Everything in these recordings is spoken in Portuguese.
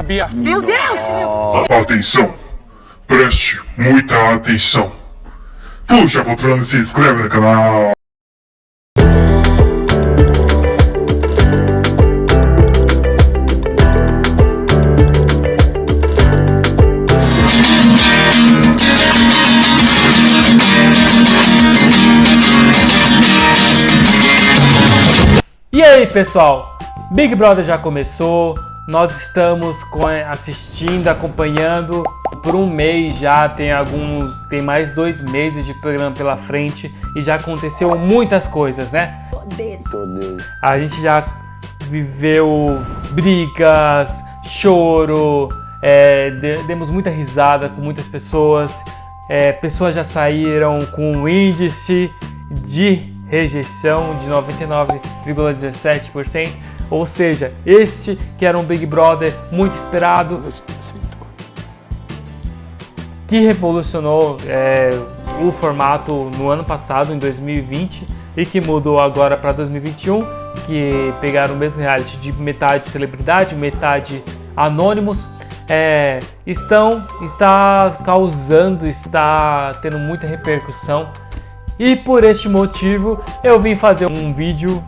sabia? Meu Deus! Atenção! Preste muita atenção! Puxa a poltrona e se inscreve no canal! E aí pessoal, Big Brother já começou, nós estamos assistindo, acompanhando por um mês já, tem mais 2 meses de programa pela frente e já aconteceu muitas coisas, né? A gente já viveu brigas, choro, demos muita risada com muitas pessoas, pessoas já saíram com índice de rejeição de 99,17%, ou seja, este que era um Big Brother muito esperado, que revolucionou o formato no ano passado, em 2020, e que mudou agora para 2021, que pegaram o mesmo reality de metade celebridade, metade anônimos, está tendo muita repercussão. E por este motivo eu vim fazer um vídeo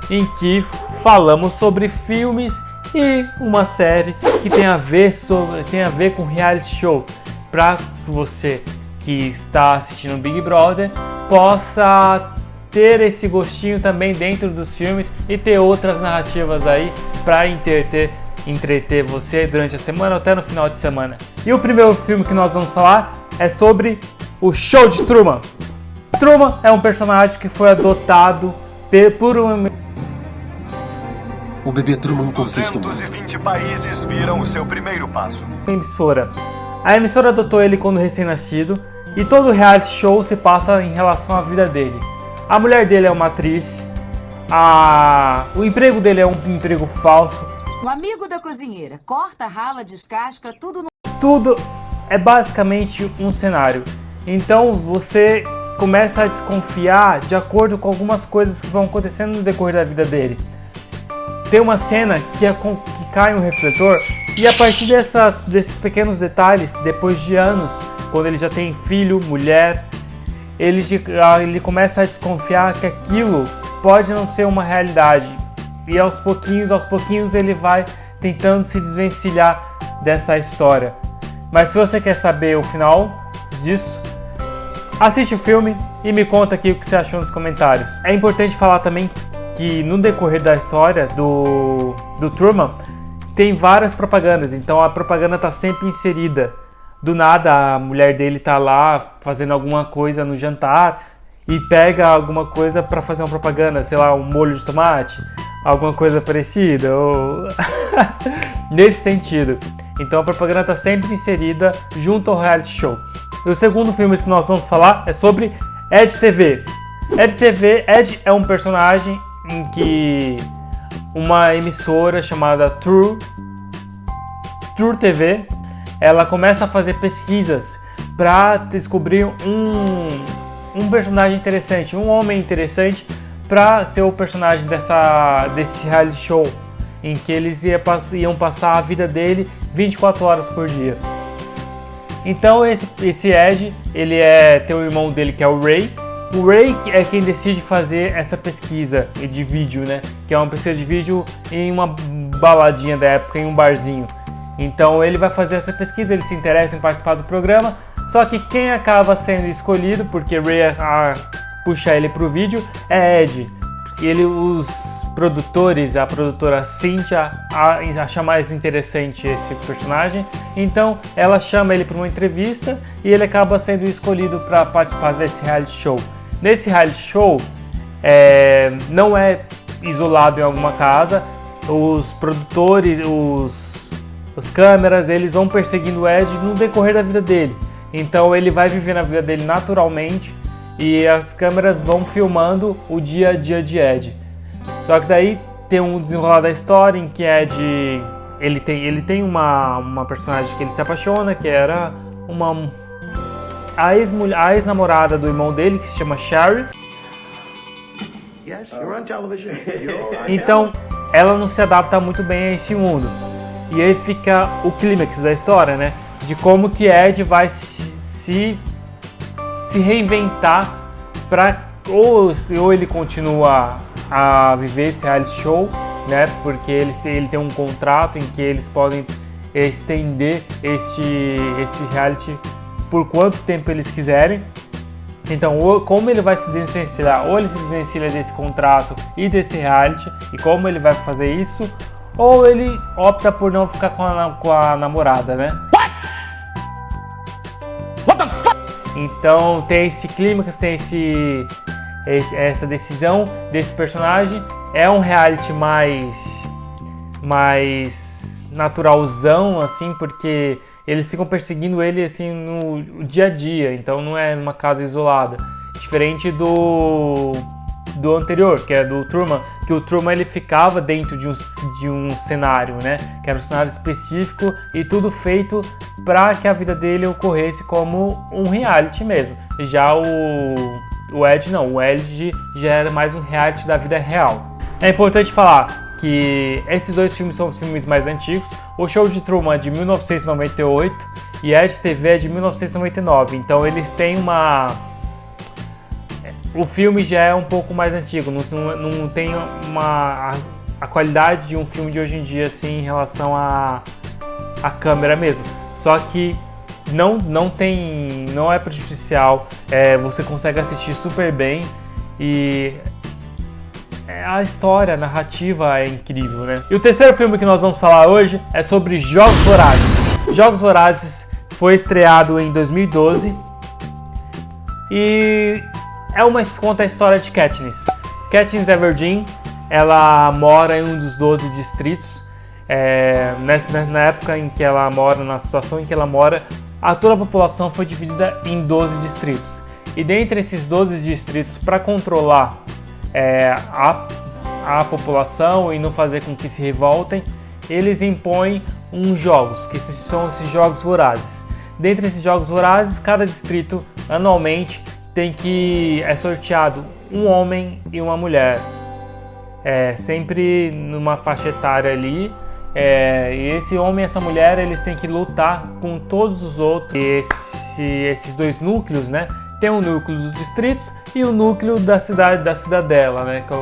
em que falamos sobre filmes e uma série que tem a ver com reality show, para que você que está assistindo Big Brother possa ter esse gostinho também dentro dos filmes e ter outras narrativas aí para entreter você durante a semana ou até no final de semana. E o primeiro filme que nós vamos falar é sobre o Show de Truman. Truman é um personagem que foi adotado por uma... O bebê Truman conquista 220 países viram o seu primeiro passo. emissora. A emissora adotou ele quando recém-nascido e todo o reality show se passa em relação à vida dele. A mulher dele é uma atriz, o emprego dele é um emprego falso. O amigo da cozinheira corta, rala, descasca, tudo no... Tudo é basicamente um cenário. Então você começa a desconfiar de acordo com algumas coisas que vão acontecendo no decorrer da vida dele. Tem uma cena que cai um refletor e a partir desses pequenos detalhes, depois de anos, quando ele já tem filho, mulher, ele começa a desconfiar que aquilo pode não ser uma realidade. E aos pouquinhos ele vai tentando se desvencilhar dessa história. Mas se você quer saber o final disso, assiste o filme e me conta aqui o que você achou nos comentários. É importante falar também que no decorrer da história do Truman tem várias propagandas, então a propaganda está sempre inserida. Do nada a mulher dele está lá fazendo alguma coisa no jantar e pega alguma coisa para fazer uma propaganda, sei lá, um molho de tomate, alguma coisa parecida, ou nesse sentido. Então a propaganda está sempre inserida junto ao reality show. E o segundo filme que nós vamos falar é sobre Ed TV. Ed é um personagem em que uma emissora chamada True TV, ela começa a fazer pesquisas para descobrir um personagem interessante, um homem interessante para ser o personagem desse reality show, em que eles iam passar a vida dele 24 horas por dia. Então esse Ed, ele tem o irmão dele que é o Ray. O Ray é quem decide fazer essa pesquisa de vídeo, né? Que é uma pesquisa de vídeo em uma baladinha da época, em um barzinho. Então ele vai fazer essa pesquisa, ele se interessa em participar do programa. Só que quem acaba sendo escolhido, porque Ray puxa ele pro vídeo, é Ed. E os produtores, a produtora Cynthia, acha mais interessante esse personagem. Então ela chama ele para uma entrevista e ele acaba sendo escolhido para participar desse reality show. Nesse reality show, não é isolado em alguma casa. Os produtores, os câmeras, eles vão perseguindo o Ed no decorrer da vida dele. Então ele vai vivendo a vida dele naturalmente e as câmeras vão filmando o dia a dia de Ed. Só que daí tem um desenrolar da história em que Ed, ele tem uma personagem que ele se apaixona, que era a ex-namorada do irmão dele, que se chama Sherry. Então ela não se adapta muito bem a esse mundo. E aí fica o clímax da história, né? De como que Ed vai se reinventar para ou ele continua a viver esse reality show, né? Porque ele tem um contrato em que eles podem estender esse reality por quanto tempo eles quiserem. Então, como ele vai se desvencilhar, ou ele se desvencilha desse contrato e desse reality, e como ele vai fazer isso, ou ele opta por não ficar com a namorada, né? What the fuck? Então tem esse clímax, tem essa decisão desse personagem. É um reality mais naturalzão, assim, porque eles ficam perseguindo ele assim no dia a dia, então não é numa casa isolada. Diferente do anterior, que é do Truman, que o Truman ele ficava dentro de um cenário, né? Que era um cenário específico e tudo feito para que a vida dele ocorresse como um reality mesmo. Já o Ed não, o Ed já era mais um reality da vida real. É importante falar que esses dois filmes são os filmes mais antigos. O Show de Truman é de 1998 e Ed TV é de 1999. Então eles têm o filme já é um pouco mais antigo, não tem a qualidade de um filme de hoje em dia assim, em relação à câmera mesmo. Só que não é prejudicial, você consegue assistir super bem e a história, a narrativa é incrível, né? E o terceiro filme que nós vamos falar hoje é sobre Jogos Vorazes. Jogos Vorazes foi estreado em 2012 e conta a história de Katniss. Katniss Everdeen, ela mora em um dos 12 distritos. Na época em que ela mora, na situação em que ela mora, toda a população foi dividida em 12 distritos. E dentre esses 12 distritos, para controlar a população e não fazer com que se revoltem, eles impõem uns jogos, que são esses jogos vorazes. Dentre esses jogos vorazes, cada distrito anualmente é sorteado um homem e uma mulher, sempre numa faixa etária ali, e esse homem e essa mulher eles têm que lutar com todos os outros. Esses dois núcleos, né? Tem o núcleo dos distritos e o núcleo da cidadela, né? Que é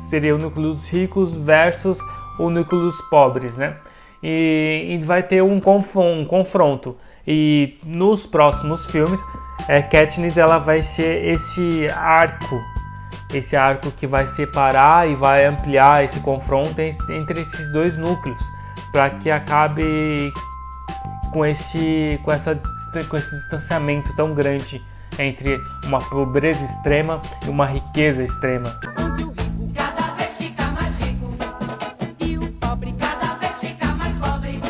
seria o núcleo dos ricos versus o núcleo dos pobres, né? E vai ter um confronto. E nos próximos filmes, Katniss ela vai ser esse arco que vai separar e vai ampliar esse confronto entre esses dois núcleos, para que acabe com esse distanciamento tão grande entre uma pobreza extrema e uma riqueza extrema. Onde o rico cada vez fica mais rico e o pobre cada vez fica mais pobre.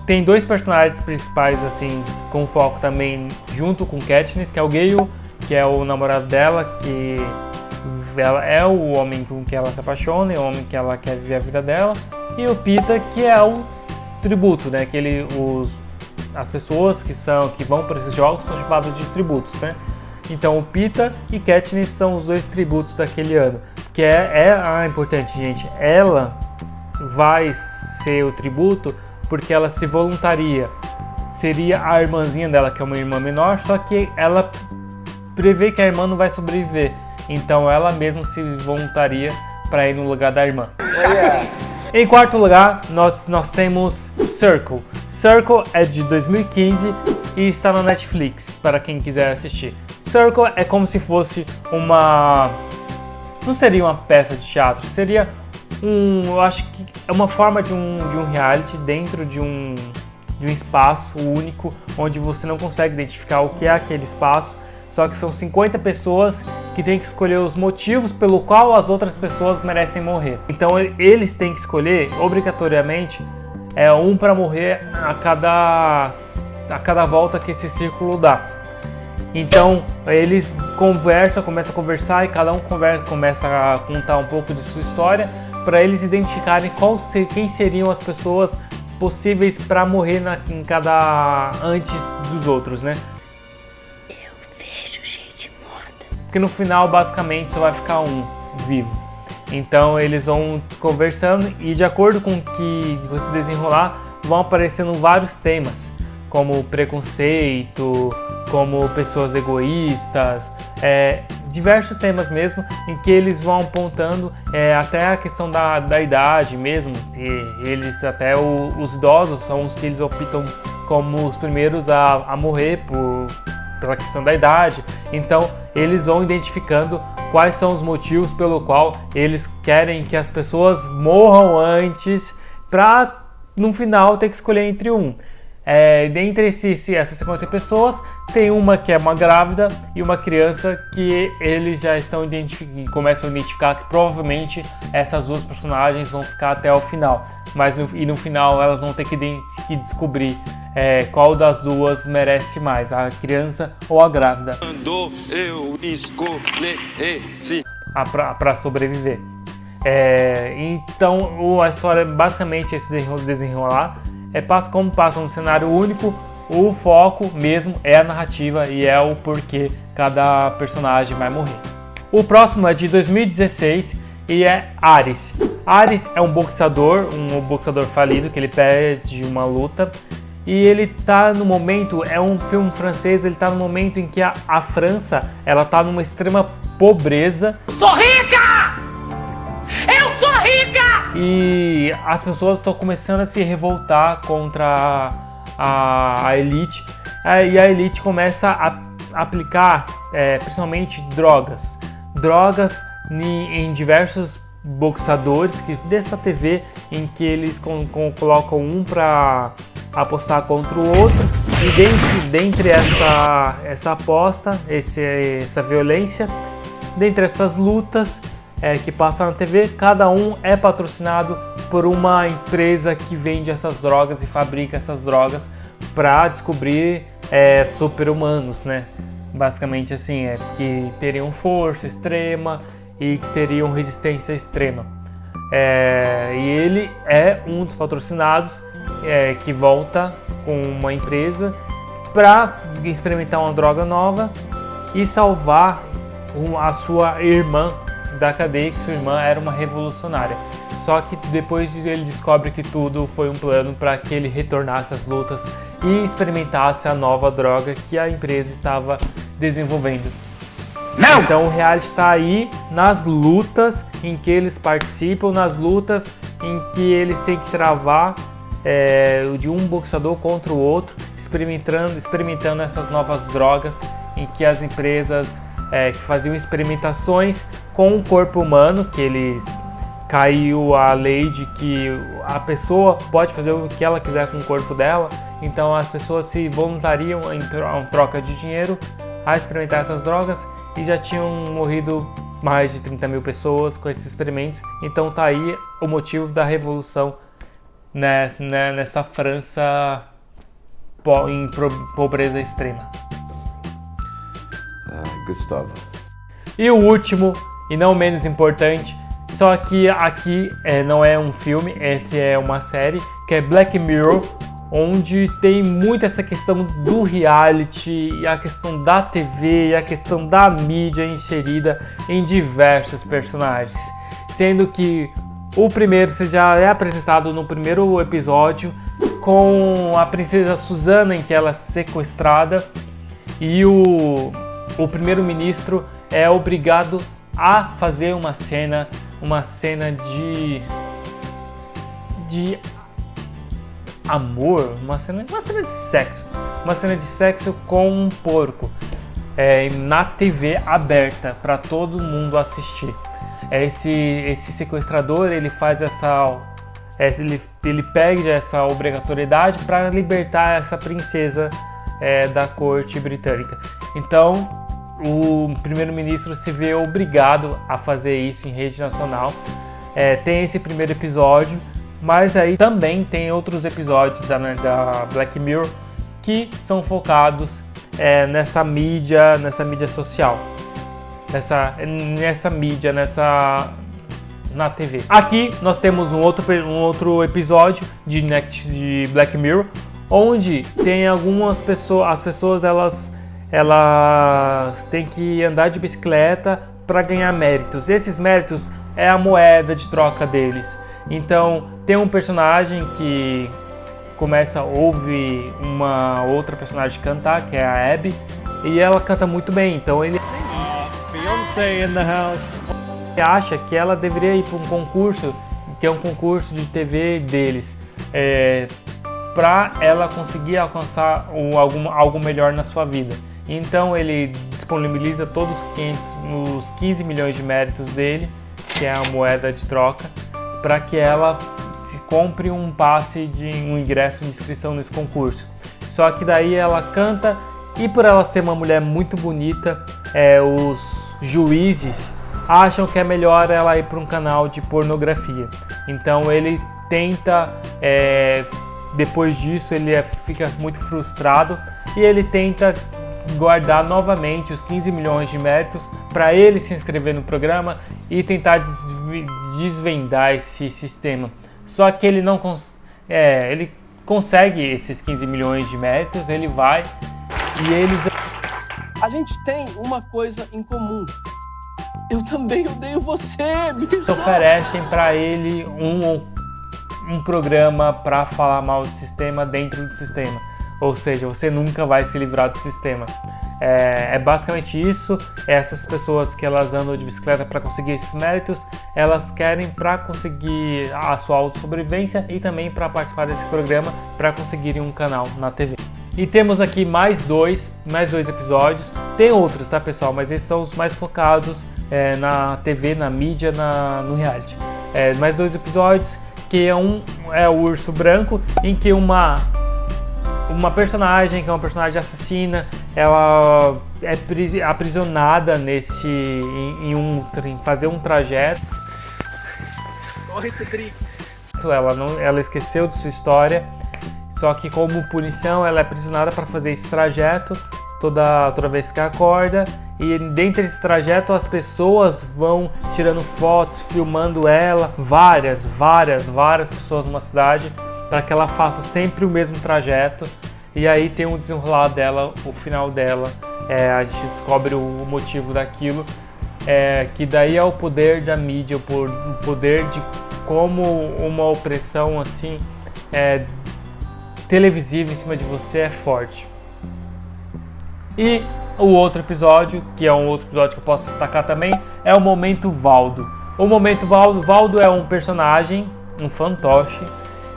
Tem dois personagens principais assim com foco também junto com Katniss, que é o Gale, que é o namorado dela, que ela é o homem com que ela se apaixona, é o homem que ela quer viver a vida dela, e o Pita, que é o tributo, né? As pessoas que vão para esses jogos são chamadas de tributos, né? Então o Pita e Katniss são os dois tributos daquele ano, que é importante, gente. Ela vai ser o tributo porque ela se voluntaria. Seria a irmãzinha dela, que é uma irmã menor, só que ela prevê que a irmã não vai sobreviver. Então ela mesma se voluntaria para ir no lugar da irmã. Em quarto lugar, nós temos Circle. Circle é de 2015 e está na Netflix, para quem quiser assistir. Circle é como se fosse não seria uma peça de teatro, seria eu acho que é uma forma de um reality dentro de um espaço único, onde você não consegue identificar o que é aquele espaço, só que são 50 pessoas que têm que escolher os motivos pelo qual as outras pessoas merecem morrer. Então eles têm que escolher, obrigatoriamente, um para morrer a cada volta que esse círculo dá. Então eles começam a conversar e cada um começa a contar um pouco de sua história, para eles identificarem quem seriam as pessoas possíveis para morrer antes dos outros, né? Eu vejo gente morta. Porque no final basicamente só vai ficar um vivo. Então eles vão conversando e de acordo com o que você desenrolar, vão aparecendo vários temas, como preconceito, como pessoas egoístas, diversos temas mesmo, em que eles vão apontando até a questão da idade mesmo. E eles, até os idosos, são os que eles optam como os primeiros a morrer pela questão da idade. Então eles vão identificando quais são os motivos pelo qual eles querem que as pessoas morram antes, para no final ter que escolher entre um. Dentre essas 50 pessoas, tem uma que é uma grávida e uma criança, que eles já estão começam a identificar que provavelmente essas duas personagens vão ficar até o final. Mas no final elas vão ter que descobrir qual das duas merece mais, a criança ou a grávida, para sobreviver. Então a história basicamente esse desenrolar. Como passa um cenário único, o foco mesmo é a narrativa e é o porquê cada personagem vai morrer. O próximo é de 2016 e é Ares. Ares é um boxeador falido, que ele perde uma luta, e ele tá no momento, é um filme francês, ele tá no momento em que a França, ela tá numa extrema pobreza. Sou rica! Eu sou rica! E as pessoas estão começando a se revoltar contra a elite, e a elite começa a aplicar principalmente drogas em diversos boxeadores dessa TV, em que eles colocam um para apostar contra o outro, e dentre essa aposta, essa violência, dentre essas lutas que passam na TV, cada um é patrocinado por uma empresa que vende essas drogas e fabrica essas drogas para descobrir super-humanos, né? Basicamente assim, que teriam força extrema e teriam resistência extrema. E ele é um dos patrocinados que volta com uma empresa para experimentar uma droga nova e salvar a sua irmã da cadeia, que sua irmã era uma revolucionária. Só que depois ele descobre que tudo foi um plano para que ele retornasse às lutas e experimentasse a nova droga que a empresa estava desenvolvendo. Não! Então o reality está aí nas lutas em que eles participam, nas lutas em que eles têm que travar de um boxeador contra o outro, experimentando essas novas drogas, em que as empresas que faziam experimentações com o corpo humano, que eles caiu a lei de que a pessoa pode fazer o que ela quiser com o corpo dela, então as pessoas se voluntariam em troca de dinheiro a experimentar essas drogas, e já tinham morrido mais de 30 mil pessoas com esses experimentos. Então tá aí o motivo da revolução nessa França em pobreza extrema. Gustavo. E o último, e não menos importante, só que aqui não é um filme, essa é uma série, que é Black Mirror, onde tem muito essa questão do reality, e a questão da TV, e a questão da mídia inserida em diversos personagens. Sendo que o primeiro você já é apresentado no primeiro episódio com a princesa Susana, em que ela é sequestrada, e o primeiro-ministro é obrigado a fazer uma cena de amor, uma cena de sexo com um porco na TV aberta para todo mundo assistir. Esse sequestrador, ele faz ele pede essa obrigatoriedade para libertar essa princesa da corte britânica. Então o primeiro-ministro se vê obrigado a fazer isso em rede nacional. Tem esse primeiro episódio, mas aí também tem outros episódios da Black Mirror que são focados nessa mídia social, nessa mídia, na TV. Aqui nós temos um outro episódio de Black Mirror, onde tem algumas pessoas, as pessoas elas têm que andar de bicicleta para ganhar méritos. Esses méritos é a moeda de troca deles. Então tem um personagem que começa a ouvir uma outra personagem cantar, que é a Abby, e ela canta muito bem, então ele Beyoncé in the house. acha que ela deveria ir para um concurso, que é um concurso de TV deles, para ela conseguir alcançar algo melhor na sua vida. Então ele disponibiliza todos os 15 milhões de méritos dele, que é a moeda de troca, para que ela compre um passe de um ingresso de inscrição nesse concurso. Só que daí ela canta, e por ela ser uma mulher muito bonita, os juízes acham que é melhor ela ir para um canal de pornografia. Então ele tenta, depois disso ele fica muito frustrado e ele tenta guardar novamente os 15 milhões de méritos para ele se inscrever no programa e tentar desvendar esse sistema. Só que ele não ele consegue esses 15 milhões de méritos, ele vai e eles... A gente tem uma coisa em comum. Eu também odeio você, bicho. Oferecem para ele um programa para falar mal do sistema dentro do sistema. Ou seja, você nunca vai se livrar do sistema. É basicamente isso. Essas pessoas que elas andam de bicicleta para conseguir esses méritos, elas querem para conseguir a sua autossobrevivência e também para participar desse programa para conseguirem um canal na TV. E temos aqui mais dois episódios. Tem outros, tá, pessoal? Mas esses são os mais focados na TV, na mídia, no reality. Mais 2 episódios, que um é o Urso Branco, em que uma personagem, que é uma personagem assassina, ela é aprisionada em fazer um trajeto. Corre, Cedric. Ela esqueceu de sua história, só que como punição ela é aprisionada para fazer esse trajeto toda vez que acorda. E dentro desse trajeto as pessoas vão tirando fotos, filmando ela, várias pessoas numa cidade, para que ela faça sempre o mesmo trajeto. E aí tem um desenrolar dela, o final dela, a gente descobre o motivo daquilo, que daí é o poder da mídia, o poder de como uma opressão assim televisiva em cima de você é forte. E o outro episódio, que é um outro episódio que eu posso destacar também, é o Momento Valdo. O Momento Valdo é um personagem, um fantoche,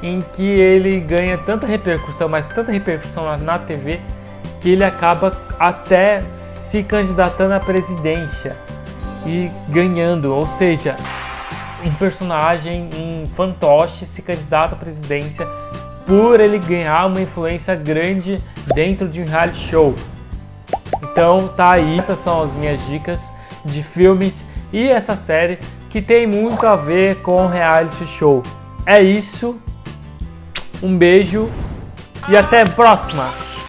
em que ele ganha tanta repercussão, mas tanta repercussão na TV, que ele acaba até se candidatando à presidência e ganhando. Ou seja, um personagem, um fantoche, se candidata à presidência por ele ganhar uma influência grande dentro de um reality show. Então tá aí, essas são as minhas dicas de filmes e essa série que tem muito a ver com reality show. É isso, um beijo e até a próxima!